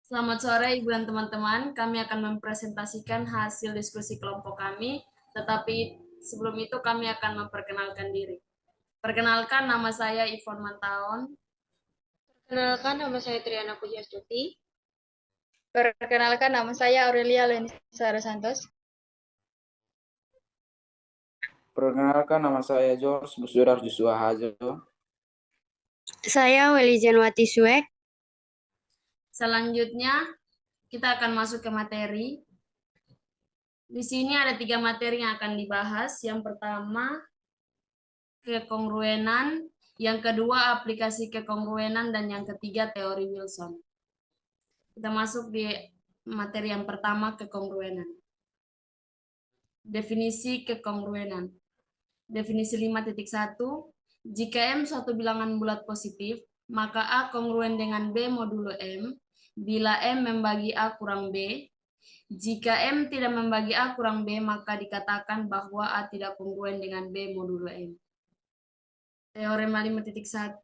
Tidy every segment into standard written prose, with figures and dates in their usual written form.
Selamat sore Ibu dan teman-teman. Kami akan mempresentasikan hasil diskusi kelompok kami, tetapi sebelum itu kami akan memperkenalkan diri. Perkenalkan, nama saya Ivon Mantaon. Perkenalkan, nama saya Triana Pujastuti. Perkenalkan, nama saya Aurelia Lenisa Santos. Perkenalkan, nama saya George Busudar Joshua Hajo. Saya Weli Janwati Suek. Selanjutnya, kita akan masuk ke materi. Di sini ada 3 materi yang akan dibahas. Yang pertama, kekongruenan. Yang kedua, aplikasi kekongruenan. Dan yang ketiga, teori Wilson. Kita masuk di materi yang pertama, kekongruenan. Definisi kekongruenan. Definisi 5.1, jika M suatu bilangan bulat positif, maka A kongruen dengan B modulo M, bila M membagi A kurang B. Jika M tidak membagi A kurang B, maka dikatakan bahwa A tidak kongruen dengan B modulo M. Teorema 5.1,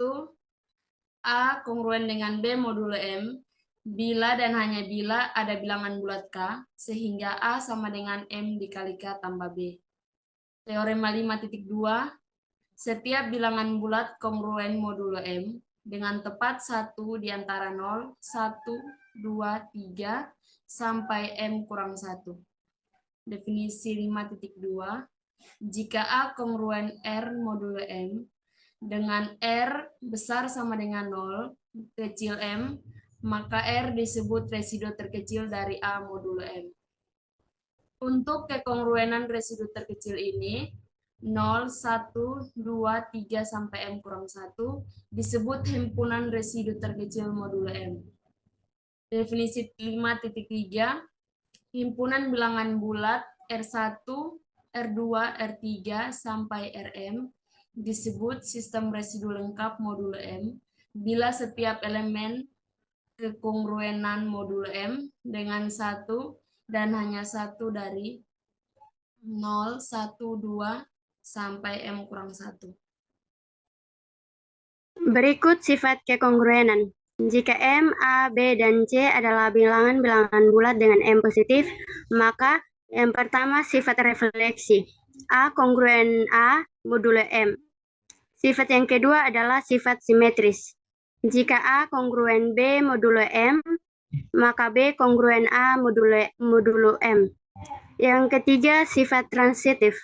A kongruen dengan B modulo M, bila dan hanya bila ada bilangan bulat K, sehingga A sama dengan M dikali K tambah B. Teorema 5.2, setiap bilangan bulat kongruen modulo M dengan tepat 1 di antara 0, 1, 2, 3, sampai M kurang 1. Definisi 5.2, jika A kongruen R modulo M dengan R besar sama dengan 0, kecil M, maka R disebut residu terkecil dari A modulo M. Untuk kekongruenan residu terkecil ini, 0, 1, 2, 3, sampai M kurang 1, disebut himpunan residu terkecil modulo M. Definisi 5.3, himpunan bilangan bulat R1, R2, R3, sampai Rm, disebut sistem residu lengkap modulo M, bila setiap elemen kekongruenan modulo M dengan 1 dan hanya 1 dari 0, 1, 2, sampai M kurang 1. Berikut sifat kekongruenan. Jika M, A, B, dan C adalah bilangan-bilangan bulat dengan M positif, maka yang pertama sifat refleksi. A kongruen A modulo M. Sifat yang kedua adalah sifat simetris. Jika A kongruen B modulo M, maka B kongruen A modulo M. Yang ketiga, sifat transitif.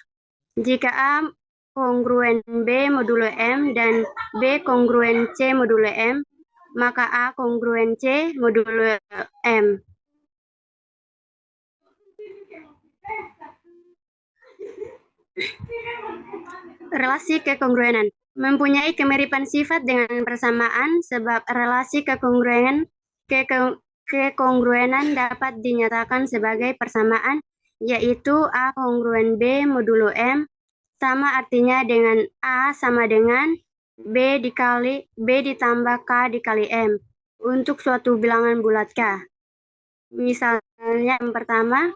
Jika A kongruen B modulo M dan B kongruen C modulo M, maka A kongruen C modulo M. Relasi kekongruenan mempunyai kemiripan sifat dengan persamaan sebab relasi kekongruenan dapat dinyatakan sebagai persamaan, yaitu A kongruen B modulo M sama artinya dengan A sama dengan B ditambah K dikali M untuk suatu bilangan bulat K. Misalnya yang pertama,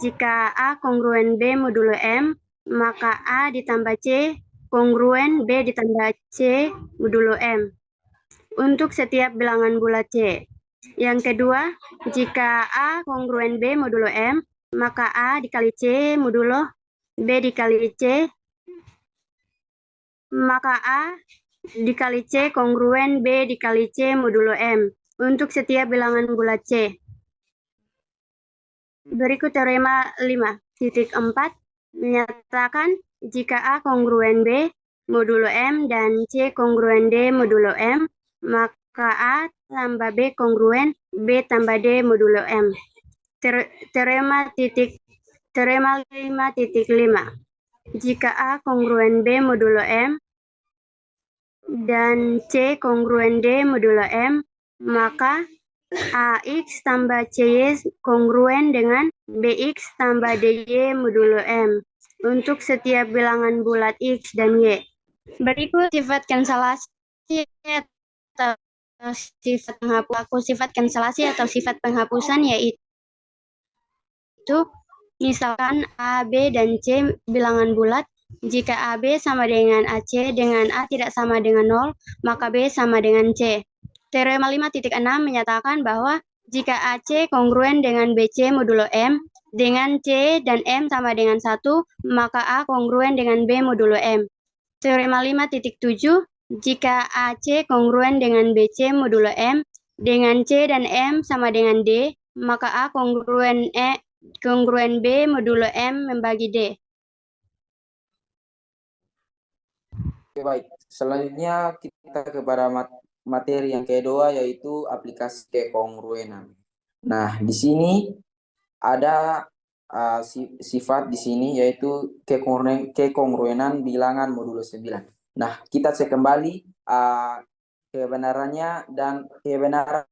jika A kongruen B modulo M, maka A ditambah C kongruen B ditambah C modulo M untuk setiap bilangan bulat C. Yang kedua, jika A kongruen B modulo M, maka A dikali C modulo B dikali C, maka A dikali C kongruen B dikali C modulo M untuk setiap bilangan bulat C. Berikut teorema 5.4 menyatakan jika A kongruen B modulo M dan C kongruen D modulo M, maka A tambah B kongruen B tambah D modulo M. Teorema 5.5, jika A kongruen B modulo M dan C kongruen D modulo M, maka AX tambah CY kongruen dengan BX tambah DY modulo M untuk setiap bilangan bulat X dan Y. Berikut sifat kanselasi atau sifat kanselasi atau sifat penghapusan, yaitu misalkan A, B, dan C bilangan bulat. Jika AB sama dengan AC dengan A tidak sama dengan 0, maka B sama dengan C. Teorema 5.6 menyatakan bahwa Jika AC kongruen dengan BC modulo M, dengan C dan M sama dengan 1, maka A kongruen dengan B modulo M. Teorema 5.7, jika AC kongruen dengan BC modulo M, dengan C dan M sama dengan D, maka A kongruen B modulo M membagi D. Oke, baik. Selanjutnya kita kepada materi yang kedua, yaitu aplikasi kekongruenan. Nah, di sini ada sifat di sini, yaitu kekongruenan bilangan modulo 9. Nah, kita cek kembali kebenarannya dan kebenaran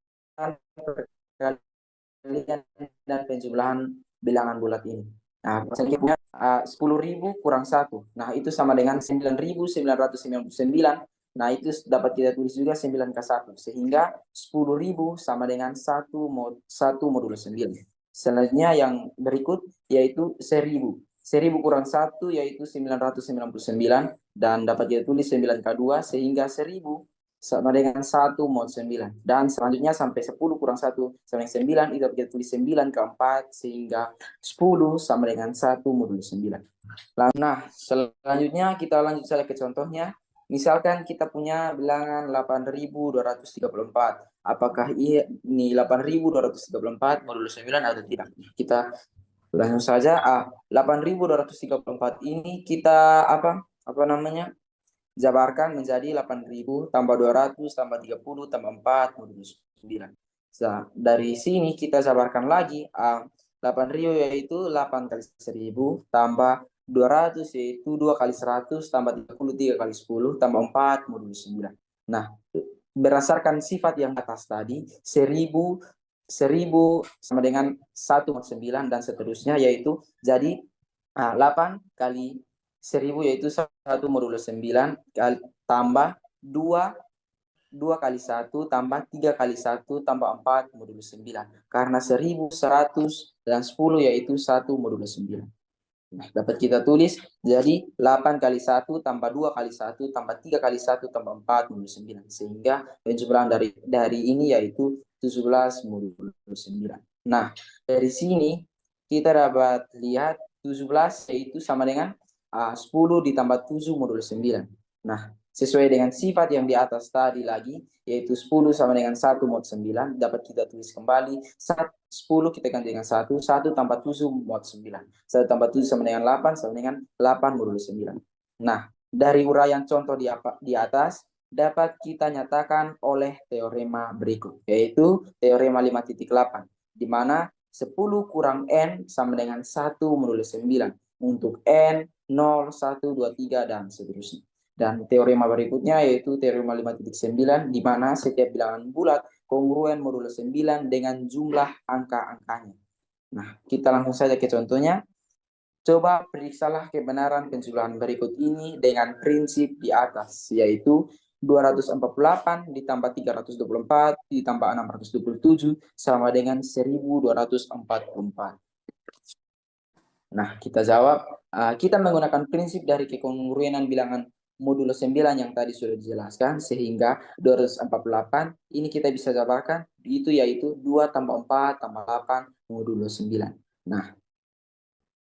perkalian dan penjumlahan bilangan bulat ini. Nah, selanjutnya 10.000 kurang 1. Nah, itu sama dengan 9.999. Nah, itu dapat kita tulis juga 9 ke 1. Sehingga 10.000 sama dengan 1 modulo 9. Selanjutnya yang berikut yaitu 1.000. 1.000 kurang 1 yaitu 999. Dan dapat kita tulis 9 ke 2. Sehingga 1.000 sama dengan 1 mod 9. Dan selanjutnya sampai 10 kurang 1 sama dengan 9. Itu kita tulis 9 ke 4. Sehingga 10 sama dengan 1 modul 9. Nah, selanjutnya kita lanjut saja ke contohnya. Misalkan kita punya bilangan 8.234. Apakah ini 8.234 modul 9 atau tidak? Kita langsung saja. 8.234 ini kita jabarkan menjadi 8.000 tambah 200 tambah 30 tambah 4 modul 9. Nah, dari sini kita jabarkan lagi 8.000 yaitu 8 kali 1.000 tambah 200 yaitu 2 kali 100 tambah 30 3 kali 10 tambah 4 modul 9. Nah, berdasarkan sifat yang atas tadi 1.000 sama dengan 1 mod 9 dan seterusnya, yaitu jadi 8 kali 1.000 yaitu 1 modulo 9 tambah 2 kali 1 tambah 3 kali 1 tambah 4 modulo 9. Karena 1.100 dan 10 yaitu 1 modulo 9. Nah, dapat kita tulis jadi 8 kali 1 tambah 2 kali 1 tambah 3 kali 1 tambah 4 modulo 9. Sehingga penjumlahan dari ini yaitu 17 modulo 9. Nah, dari sini kita dapat lihat 17 yaitu sama dengan 10 ditambah 7 modulo 9. Nah, sesuai dengan sifat yang di atas tadi lagi, yaitu 10 sama dengan 1 mod 9, dapat kita tulis kembali 10 kita ganti dengan 1 tambah 7 mod 9. 1 tambah 7 sama dengan 8, sama dengan 8 modulo 9. Nah, dari uraian contoh di atas, dapat kita nyatakan oleh teorema berikut, yaitu teorema 5.8, di mana 10 kurang N sama dengan 1 modulo 9 untuk N, 0, 1, 2, 3, dan seterusnya. Dan teorema berikutnya yaitu teorema 5.9, di mana setiap bilangan bulat kongruen modulo 9 dengan jumlah angka-angkanya. Nah, kita langsung saja ke contohnya. Coba periksalah kebenaran penjumlahan berikut ini dengan prinsip di atas, yaitu 248 ditambah 324 ditambah 627 sama dengan 1244. Nah, kita jawab, kita menggunakan prinsip dari kekongruenan bilangan modulo 9 yang tadi sudah dijelaskan, sehingga 248 ini kita bisa jabarkan, itu yaitu 2 tambah 4 tambah 8 modulo 9. Nah,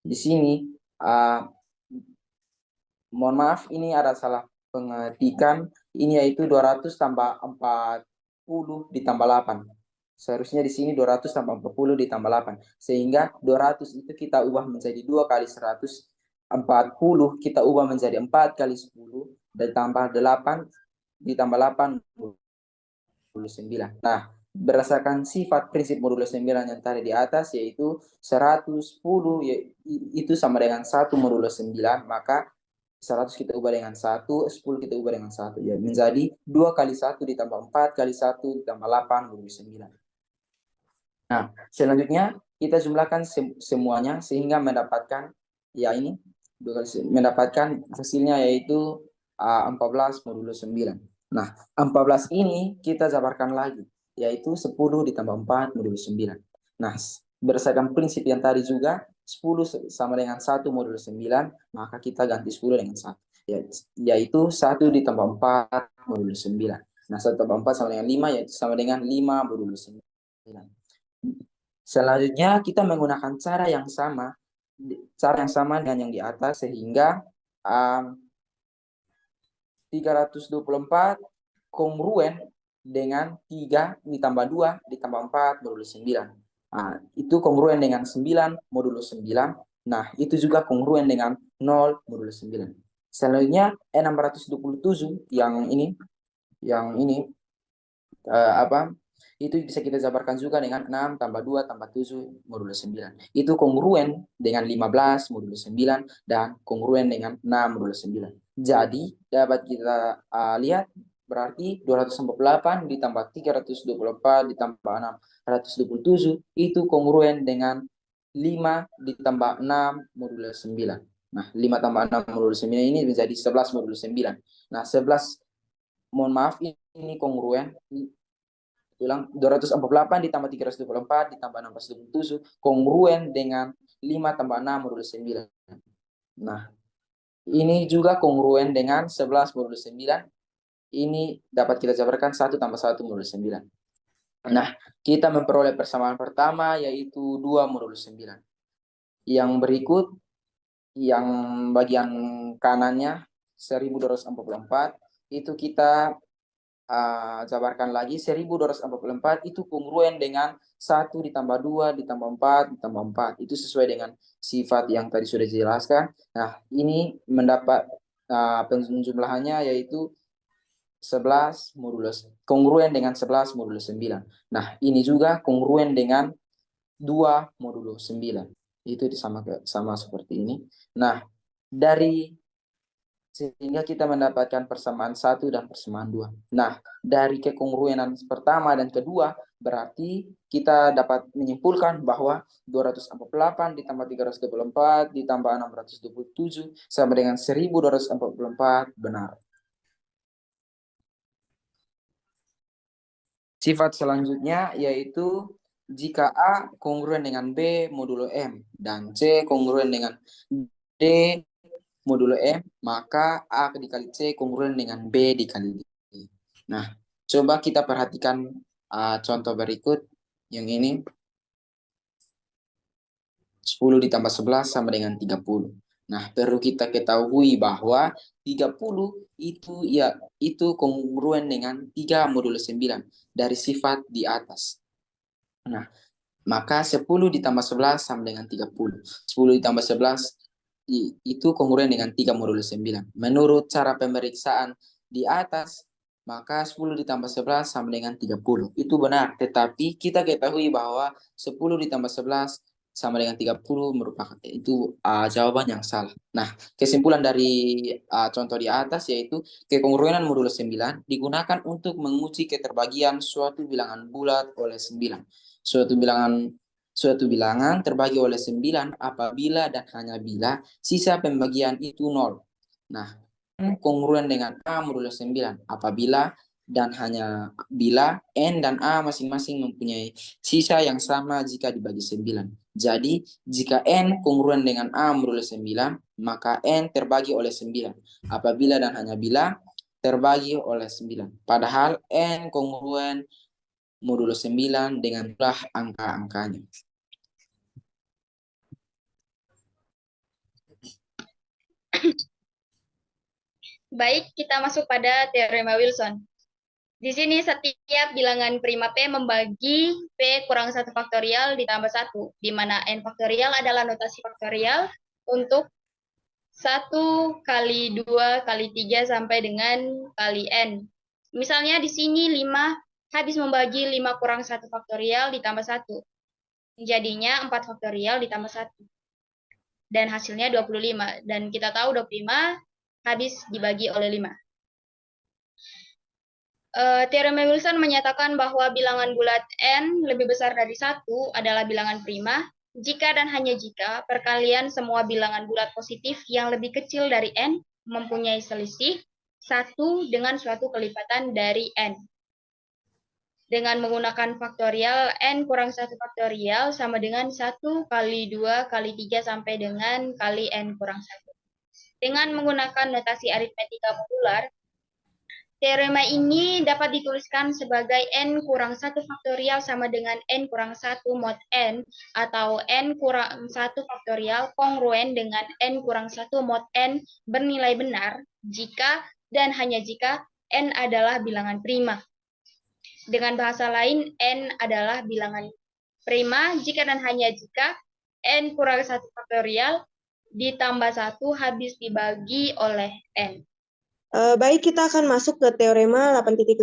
di sini, mohon maaf, ini ada salah pengetikan, ini yaitu 200 tambah 40 ditambah 8. Seharusnya di sini 200 tambah 40 ditambah 8. Sehingga 200 itu kita ubah menjadi 2 kali 100. 40 kita ubah menjadi 4 kali 10. Ditambah 8 ditambah 8 9. Nah, berdasarkan sifat prinsip modulo 9 yang tadi di atas, yaitu 110 itu sama dengan 1 modulo 9, maka 100 kita ubah dengan 1, 10 kita ubah dengan 1. Ya, menjadi 2 kali 1 ditambah 4 kali 1 ditambah 8 modulo 9. Nah, selanjutnya kita jumlahkan semuanya sehingga mendapatkan mendapatkan hasilnya yaitu 14 modulo 9. Nah, 14 ini kita jabarkan lagi, yaitu 10 ditambah 4 modulo 9. Nah, berdasarkan prinsip yang tadi juga, 10 sama dengan 1 modulo 9, maka kita ganti 10 dengan 1. Yaitu 1 ditambah 4 modulo 9. Nah, 1 tambah 4 sama dengan 5, yaitu sama dengan 5 modulo 9. Selanjutnya kita menggunakan cara yang sama dengan yang di atas, sehingga 324 kongruen dengan 3 ditambah 2 ditambah 4 modulo 9. Nah, itu kongruen dengan 9 modulo 9. Nah, itu juga kongruen dengan 0 modulo 9. Selanjutnya 627 yang ini itu bisa kita jabarkan juga dengan 6 tambah 2 tambah 7 modulo 9. Itu kongruen dengan 15 modulo 9 dan kongruen dengan 6 modulo 9. Jadi dapat kita lihat berarti 248 ditambah 324 ditambah 627 itu kongruen dengan 5 ditambah 6 modulo 9. Nah, 5 tambah 6 modulo 9 ini menjadi 11 modulo 9. Nah, 11, mohon maaf, ini kongruen. Ulang, 248 ditambah 324 ditambah 627 kongruen dengan 5 tambah 6 modulo 9. Nah, ini juga kongruen dengan 11 modulo 9. Ini dapat kita jabarkan 1 tambah 1 modulo 9. Nah, kita memperoleh persamaan pertama yaitu 2 modulo 9. Yang berikut, yang bagian kanannya 1244, itu kita jabarkan lagi. 1244 itu kongruen dengan 1 ditambah 2 ditambah 4 ditambah 4. Itu sesuai dengan sifat yang tadi sudah dijelaskan. Nah, ini mendapat penjumlahannya yaitu 11 modulo, kongruen dengan 11 modulo 9. Nah, ini juga kongruen dengan 2 modulo 9. Itu sama seperti ini. Nah, sehingga kita mendapatkan persamaan 1 dan persamaan 2. Nah, dari kekongruenan pertama dan kedua, berarti kita dapat menyimpulkan bahwa 248 ditambah 324 ditambah 627 sama dengan 1244 benar. Sifat selanjutnya yaitu jika A kongruen dengan B modulo M dan C kongruen dengan D modulo M, maka A dikali C kongruen dengan B dikali D. Nah, coba kita perhatikan contoh berikut yang ini. 10 ditambah 11 sama dengan 30. Nah, perlu kita ketahui bahwa 30 itu kongruen dengan 3 modulo 9 dari sifat di atas. Nah, maka 10 ditambah 11 sama dengan 30. 10 ditambah 11 itu kongruen dengan 3 modulo 9. Menurut cara pemeriksaan di atas, maka 10 ditambah 11 sama dengan 30. Itu benar, tetapi kita ketahui bahwa 10 ditambah 11 sama dengan 30 merupakan itu jawaban yang salah. Nah, kesimpulan dari contoh di atas yaitu kekongruenan modulo 9 digunakan untuk menguji keterbagian suatu bilangan bulat oleh 9. Suatu bilangan terbagi oleh 9 apabila dan hanya bila sisa pembagian itu 0. Nah, kongruen dengan A modulo 9 apabila dan hanya bila N dan A masing-masing mempunyai sisa yang sama jika dibagi 9. Jadi, jika N kongruen dengan A modulo 9, maka N terbagi oleh 9 apabila dan hanya bila terbagi oleh 9. Padahal N kongruen modulo 9 dengan jumlah angka-angkanya. Baik, kita masuk pada teorema Wilson. Di sini setiap bilangan prima P membagi P kurang 1 faktorial ditambah 1, di mana N faktorial adalah notasi faktorial untuk 1 kali 2 kali 3 sampai dengan kali N. Misalnya di sini 5 habis membagi 5 kurang 1 faktorial ditambah 1. Jadinya 4 faktorial ditambah 1. Dan hasilnya 25. Dan kita tahu 25 habis dibagi oleh 5. Teorema Wilson menyatakan bahwa bilangan bulat N lebih besar dari 1 adalah bilangan prima jika dan hanya jika perkalian semua bilangan bulat positif yang lebih kecil dari N mempunyai selisih 1 dengan suatu kelipatan dari N. Dengan menggunakan faktorial, N kurang 1 faktorial sama dengan 1 kali 2 kali 3 sampai dengan kali N kurang 1. Dengan menggunakan notasi aritmetika modular, teorema ini dapat dituliskan sebagai n kurang 1 faktorial sama dengan n kurang 1 mod n, atau n kurang 1 faktorial kongruen dengan n kurang 1 mod n bernilai benar jika dan hanya jika n adalah bilangan prima. Dengan bahasa lain, n adalah bilangan prima jika dan hanya jika n kurang 1 faktorial ditambah 1 habis dibagi oleh n. Baik, kita akan masuk ke teorema 8.5.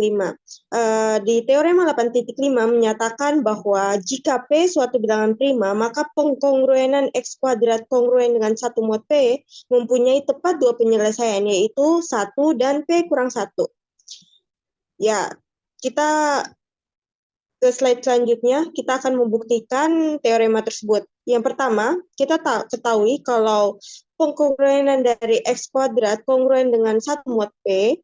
Di teorema 8.5 menyatakan bahwa jika P suatu bilangan prima, maka pengkongruenan X kuadrat kongruen dengan 1 mod P mempunyai tepat dua penyelesaian, yaitu 1 dan P kurang 1. Ya, kita ke slide selanjutnya, kita akan membuktikan teorema tersebut. Yang pertama, kita ketahui kalau pengkongruenan dari X kuadrat kongruen dengan 1 mod P,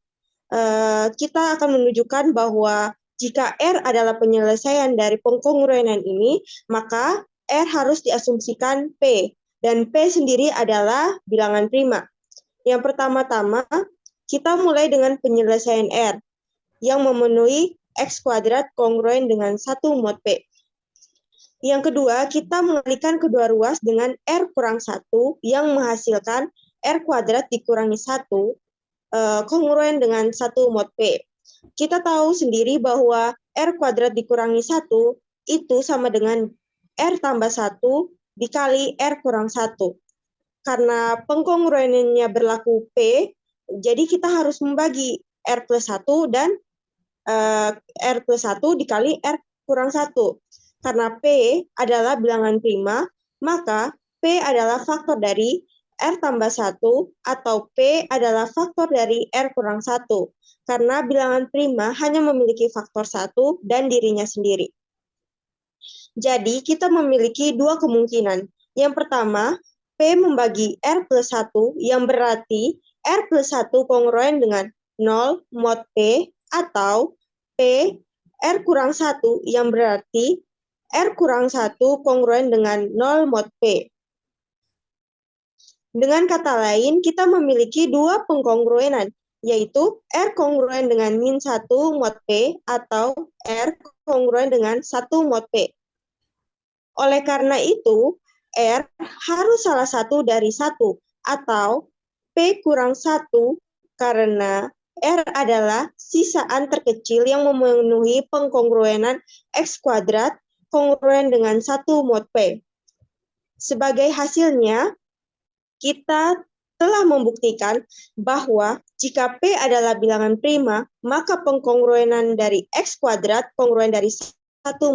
kita akan menunjukkan bahwa jika R adalah penyelesaian dari pengkongruenan ini, maka R harus diasumsikan P, dan P sendiri adalah bilangan prima. Yang pertama-tama, kita mulai dengan penyelesaian R, yang memenuhi X kuadrat kongruen dengan 1 mod P. Yang kedua, kita mengalihkan kedua ruas dengan R kurang 1 yang menghasilkan R kuadrat dikurangi 1 kongruen dengan 1 mod P. Kita tahu sendiri bahwa R kuadrat dikurangi 1 itu sama dengan R tambah 1 dikali R kurang 1. Karena pengkongruenannya berlaku P, jadi kita harus membagi R plus 1 dan R plus 1 dikali R kurang 1. Karena P adalah bilangan prima, maka P adalah faktor dari R tambah 1 atau P adalah faktor dari R kurang 1. Karena bilangan prima hanya memiliki faktor 1 dan dirinya sendiri. Jadi kita memiliki dua kemungkinan. Yang pertama, P membagi R plus 1 yang berarti R plus 1 kongruen dengan 0 mod P, atau P R kurang 1 yang berarti R kurang 1 kongruen dengan 0 mod P. Dengan kata lain, kita memiliki dua pengkongruenan, yaitu R kongruen dengan min 1 mod P atau R kongruen dengan 1 mod P. Oleh karena itu, R harus salah satu dari 1 atau P kurang 1 karena R adalah sisaan terkecil yang memenuhi pengkongruenan X kuadrat kongruen dengan 1 mod P. Sebagai hasilnya, kita telah membuktikan bahwa jika P adalah bilangan prima, maka pengkongruenan dari X kuadrat kongruen dari 1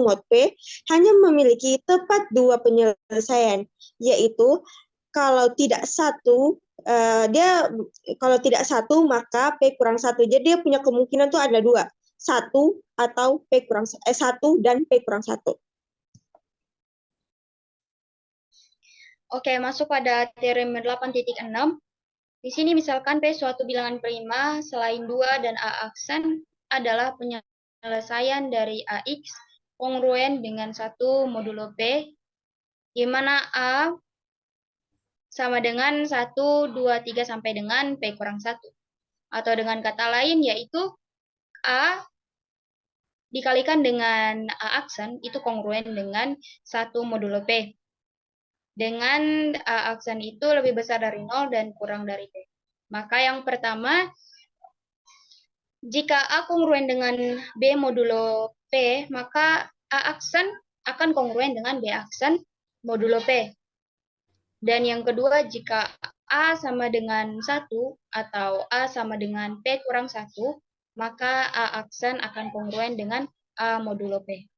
mod P hanya memiliki tepat dua penyelesaian, yaitu kalau tidak satu, kalau tidak satu maka P kurang 1. Jadi dia punya kemungkinan tuh ada dua, 1 atau P kurang 1 dan P kurang 1. Oke, masuk pada teorema 8.6. Di sini misalkan P suatu bilangan prima selain 2 dan A aksen adalah penyelesaian dari AX kongruen dengan 1 modulo P, di mana A sama dengan 1, 2, 3 sampai dengan P kurang 1. Atau dengan kata lain yaitu A dikalikan dengan A aksen itu kongruen dengan 1 modulo P. Dengan A aksen itu lebih besar dari 0 dan kurang dari P. Maka yang pertama, jika A kongruen dengan B modulo P, maka A aksen akan kongruen dengan B aksen modulo P. Dan yang kedua, jika A sama dengan 1 atau A sama dengan P kurang 1, maka A aksen akan kongruen dengan A modulo P.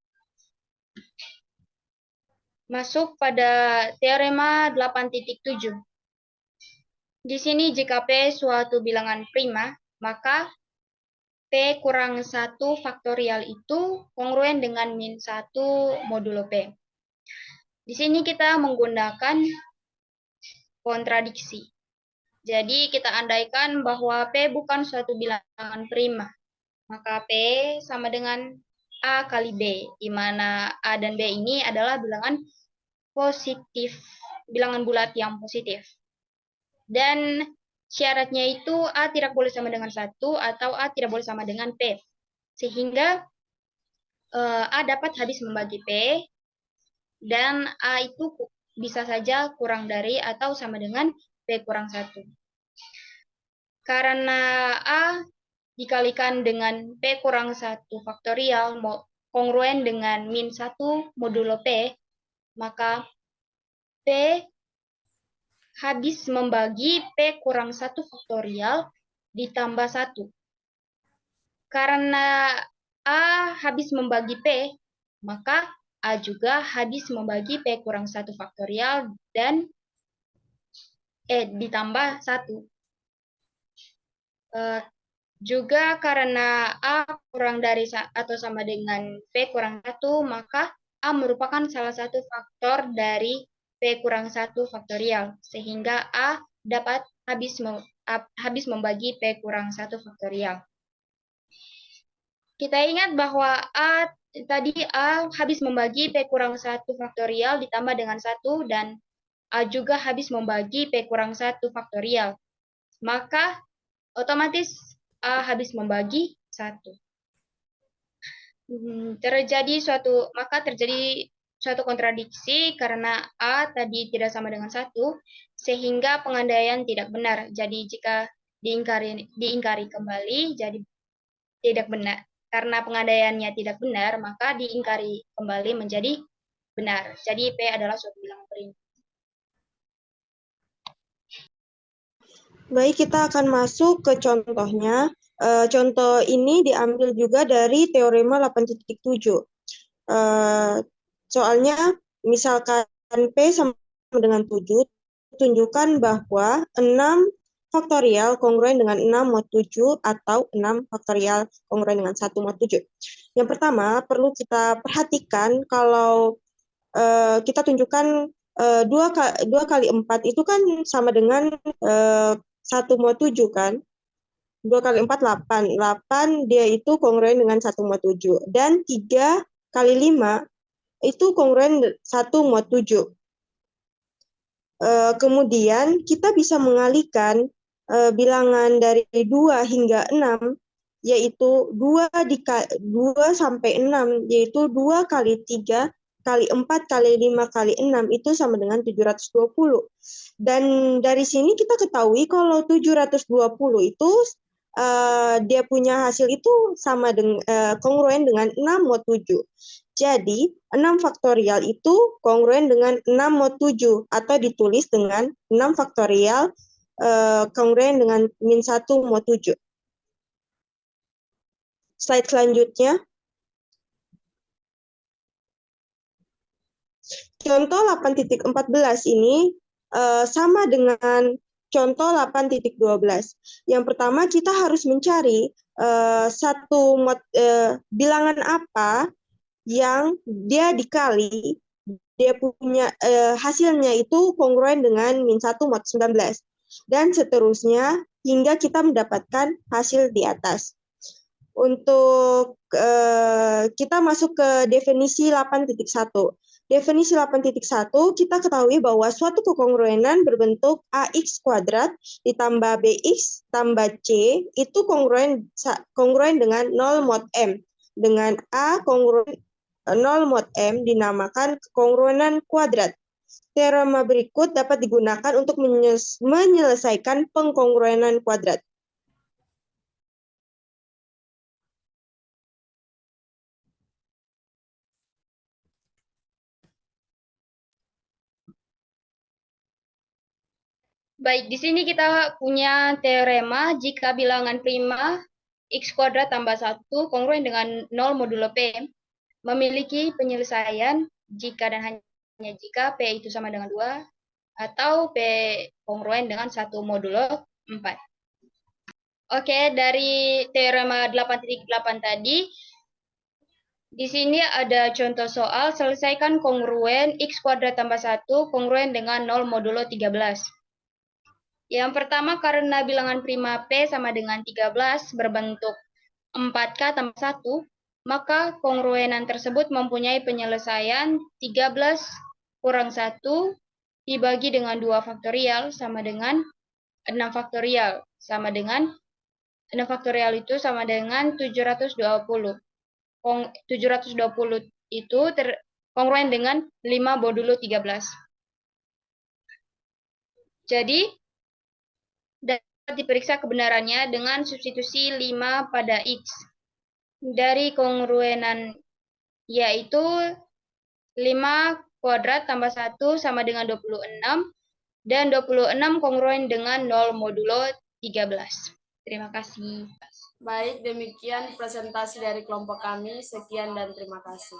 Masuk pada teorema 8.7. Di sini jika P suatu bilangan prima, maka P kurang 1 faktorial itu kongruen dengan min 1 modulo P. Di sini kita menggunakan kontradiksi. Jadi kita andaikan bahwa P bukan suatu bilangan prima. Maka P sama dengan A kali B, di mana A dan B ini adalah bilangan positif, bilangan bulat yang positif. Dan syaratnya itu A tidak boleh sama dengan 1 atau A tidak boleh sama dengan P. Sehingga A dapat habis membagi P, dan A itu bisa saja kurang dari atau sama dengan P kurang 1. Karena A dikalikan dengan P kurang 1 faktorial kongruen dengan min 1 modulo P, maka P habis membagi P kurang 1 faktorial ditambah 1. Karena A habis membagi P, maka A juga habis membagi P kurang 1 faktorial dan ditambah 1. Juga karena A kurang dari atau sama dengan P kurang 1, maka A merupakan salah satu faktor dari P kurang 1 faktorial, sehingga A dapat habis membagi P kurang 1 faktorial. Kita ingat bahwa tadi A habis membagi P kurang 1 faktorial ditambah dengan 1, dan A juga habis membagi P kurang 1 faktorial. Maka otomatis A habis membagi 1. Terjadi suatu kontradiksi karena A tadi tidak sama dengan 1, sehingga pengandaian tidak benar. Jadi jika diingkari kembali, jadi tidak benar. Karena pengandaiannya tidak benar, maka diingkari kembali menjadi benar. Jadi P adalah suatu bilangan prima. Baik, kita akan masuk ke contohnya. Contoh ini diambil juga dari teorema 8.7. Soalnya, misalkan P sama dengan 7, tunjukkan bahwa 6 faktorial kongruen dengan 6 mod 7 atau 6 faktorial kongruen dengan 1 mod 7. Yang pertama, perlu kita perhatikan kalau kita tunjukkan 2 kali 4 itu kan sama dengan 1 mod 7 kan. 2 kali 4, 8. 8 dia itu kongruen dengan 1 mod 7. Dan 3 kali 5 itu kongruen 1 mod 7. Kemudian kita bisa mengalihkan bilangan dari 2 hingga 6, yaitu 2 sampai 6, yaitu 2 kali 3 kali 4 kali 5 kali 6 itu sama dengan 720. Dan dari sini kita ketahui kalau 720 itu dia punya hasil itu sama dengan kongruen dengan 6 mod 7. Jadi 6 faktorial itu kongruen dengan 6 mod 7 atau ditulis dengan 6 faktorial kongruen dengan min 1 mod 7. Slide selanjutnya. Contoh 8.14 ini sama dengan contoh 8.12. Yang pertama kita harus mencari bilangan apa yang dia dikali, dia punya hasilnya itu kongruen dengan min 1 mod 19. Dan seterusnya hingga kita mendapatkan hasil di atas. Untuk kita masuk ke definisi 8.1. Definisi 8.1 kita ketahui bahwa suatu kekongruenan berbentuk AX kuadrat ditambah BX tambah C itu kongruen dengan 0 mod M. Dengan A kongruen 0 mod M dinamakan kekongruenan kuadrat. Teorema berikut dapat digunakan untuk menyelesaikan pengkongruenan kuadrat. Baik, di sini kita punya teorema jika bilangan prima X kuadrat tambah 1 kongruen dengan 0 modulo P memiliki penyelesaian jika dan hanya jika P itu sama dengan 2 atau P kongruen dengan 1 modulo 4. Oke, dari teorema 8.8 tadi, di sini ada contoh soal selesaikan kongruen X kuadrat tambah 1 kongruen dengan 0 modulo 13. Yang pertama, karena bilangan prima P sama dengan 13 berbentuk 4K tambah 1, maka kongruenan tersebut mempunyai penyelesaian 13 kurang 1 dibagi dengan 2 faktorial sama dengan 6 faktorial sama dengan 6 faktorial itu sama dengan 720. 720 itu kongruen dengan 5 modulo 13. Jadi, dapat diperiksa kebenarannya dengan substitusi 5 pada X. Dari kongruenan yaitu 5 kuadrat tambah 1 sama dengan 26, dan 26 kongruen dengan 0 modulo 13. Terima kasih. Baik, demikian presentasi dari kelompok kami. Sekian dan terima kasih.